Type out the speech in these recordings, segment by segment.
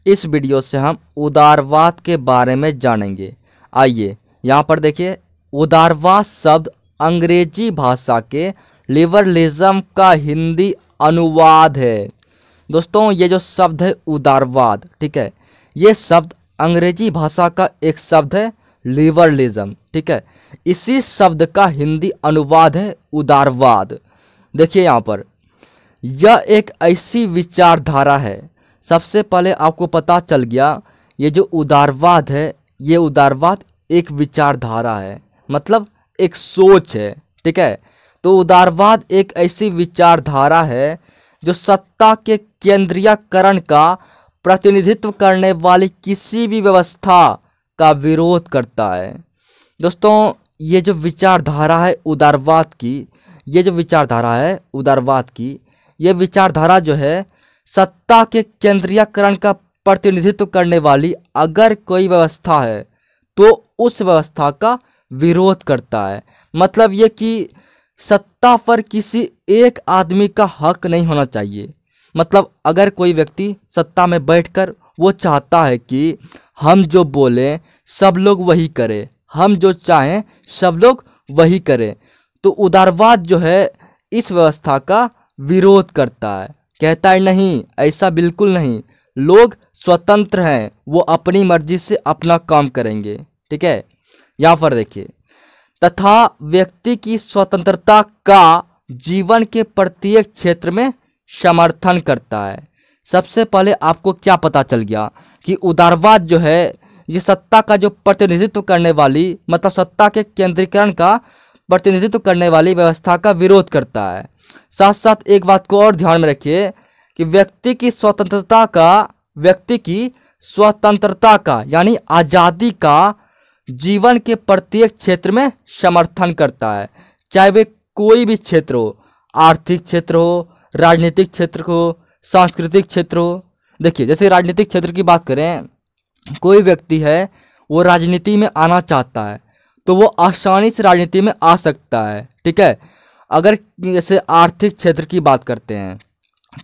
इस वीडियो से हम उदारवाद के बारे में जानेंगे। आइए यहाँ पर देखिए, उदारवाद शब्द अंग्रेजी भाषा के लिबरलिज्म का हिंदी अनुवाद है। दोस्तों, ये जो शब्द है उदारवाद, ठीक है, ये शब्द अंग्रेजी भाषा का एक शब्द है लिबरलिज्म, ठीक है। इसी शब्द का हिंदी अनुवाद है उदारवाद। देखिए यहाँ पर, यह एक ऐसी विचारधारा है। सबसे पहले आपको पता चल गया, ये जो उदारवाद है, ये उदारवाद एक विचारधारा है, मतलब एक सोच है, ठीक है। तो उदारवाद एक ऐसी विचारधारा है जो सत्ता के केंद्रीयकरण का प्रतिनिधित्व करने वाली किसी भी व्यवस्था का विरोध करता है। दोस्तों, ये जो विचारधारा है उदारवाद की, ये जो विचारधारा है उदारवाद की, ये विचारधारा जो है सत्ता के केंद्रीयकरण का प्रतिनिधित्व करने वाली अगर कोई व्यवस्था है तो उस व्यवस्था का विरोध करता है। मतलब ये कि सत्ता पर किसी एक आदमी का हक नहीं होना चाहिए। मतलब अगर कोई व्यक्ति सत्ता में बैठकर वो चाहता है कि हम जो बोलें सब लोग वही करें, हम जो चाहें सब लोग वही करें, तो उदारवाद जो है इस व्यवस्था का विरोध करता है। कहता है नहीं, ऐसा बिल्कुल नहीं, लोग स्वतंत्र हैं, वो अपनी मर्जी से अपना काम करेंगे, ठीक है। यहाँ पर देखिए, तथा व्यक्ति की स्वतंत्रता का जीवन के प्रत्येक क्षेत्र में समर्थन करता है। सबसे पहले आपको क्या पता चल गया कि उदारवाद जो है ये सत्ता का जो प्रतिनिधित्व करने वाली, मतलब सत्ता के केंद्रीकरण का प्रतिनिधित्व करने वाली व्यवस्था का विरोध करता है। साथ साथ एक बात को और ध्यान में रखिए कि व्यक्ति की स्वतंत्रता का यानी आज़ादी का जीवन के प्रत्येक क्षेत्र में समर्थन करता है, चाहे वे कोई भी क्षेत्र हो, आर्थिक क्षेत्र हो, राजनीतिक क्षेत्र हो, सांस्कृतिक क्षेत्र हो। देखिए, जैसे राजनीतिक क्षेत्र की बात करें, कोई व्यक्ति है वो राजनीति में आना चाहता है तो वो आसानी से राजनीति में आ सकता है, ठीक है। अगर जैसे आर्थिक क्षेत्र की बात करते हैं,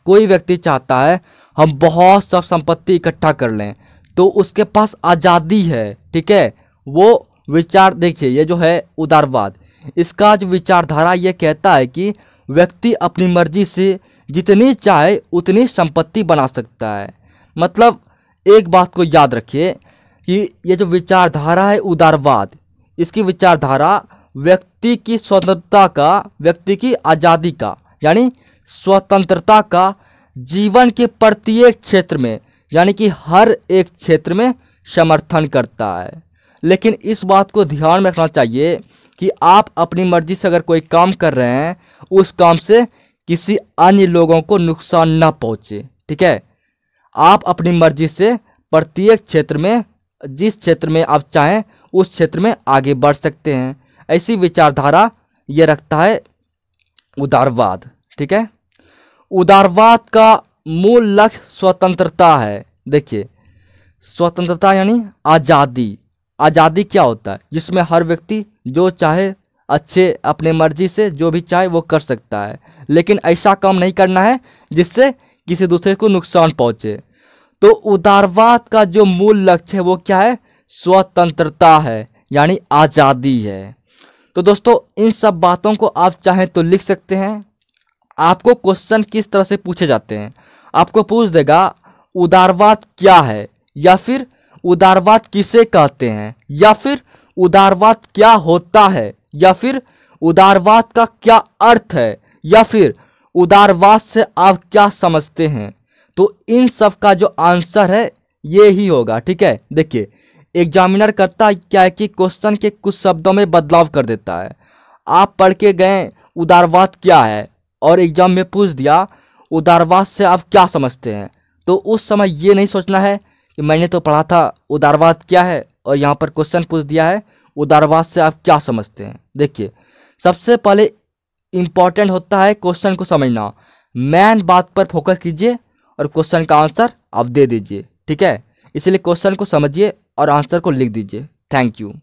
कोई व्यक्ति चाहता है हम बहुत सब संपत्ति इकट्ठा कर लें, तो उसके पास आज़ादी है, ठीक है। वो विचार देखिए, ये जो है उदारवाद, इसका जो विचारधारा ये कहता है कि व्यक्ति अपनी मर्जी से जितनी चाहे उतनी संपत्ति बना सकता है। मतलब एक बात को याद रखिए कि ये जो विचारधारा है उदारवाद, इसकी विचारधारा व्यक्ति की स्वतंत्रता का, व्यक्ति की आज़ादी का यानी स्वतंत्रता का जीवन के प्रत्येक क्षेत्र में यानी कि हर एक क्षेत्र में समर्थन करता है। लेकिन इस बात को ध्यान में रखना चाहिए कि आप अपनी मर्जी से अगर कोई काम कर रहे हैं, उस काम से किसी अन्य लोगों को नुकसान ना पहुंचे, ठीक है। आप अपनी मर्जी से प्रत्येक क्षेत्र में, जिस क्षेत्र में आप चाहें उस क्षेत्र में आगे बढ़ सकते हैं। ऐसी विचारधारा ये रखता है उदारवाद, ठीक है। उदारवाद का मूल लक्ष्य स्वतंत्रता है। देखिए, स्वतंत्रता यानी आज़ादी। आज़ादी क्या होता है? जिसमें हर व्यक्ति जो चाहे अच्छे अपने मर्जी से जो भी चाहे वो कर सकता है, लेकिन ऐसा काम नहीं करना है जिससे किसी दूसरे को नुकसान पहुंचे। तो उदारवाद का जो मूल लक्ष्य है वो क्या है? स्वतंत्रता है, यानी आज़ादी है। तो दोस्तों, इन सब बातों को आप चाहें तो लिख सकते हैं। आपको क्वेश्चन किस तरह से पूछे जाते हैं? आपको पूछ देगा उदारवाद क्या है, या फिर उदारवाद किसे कहते हैं, या फिर उदारवाद क्या होता है, या फिर उदारवाद का क्या अर्थ है, या फिर उदारवाद से आप क्या समझते हैं। तो इन सब का जो आंसर है ये ही होगा, ठीक है। देखिए, एग्जामिनर करता क्या है कि क्वेश्चन के कुछ शब्दों में बदलाव कर देता है। आप पढ़ के गए उदारवाद क्या है और एग्जाम में पूछ दिया उदारवाद से आप क्या समझते हैं, तो उस समय ये नहीं सोचना है कि मैंने तो पढ़ा था उदारवाद क्या है और यहाँ पर क्वेश्चन पूछ दिया है उदारवाद से आप क्या समझते हैं। देखिए, सबसे पहले इम्पॉर्टेंट होता है क्वेश्चन को समझना। मेन बात पर फोकस कीजिए और क्वेश्चन का आंसर आप दे दीजिए, ठीक है। इसलिए क्वेश्चन को समझिए और आंसर को लिख दीजिए। Thank you.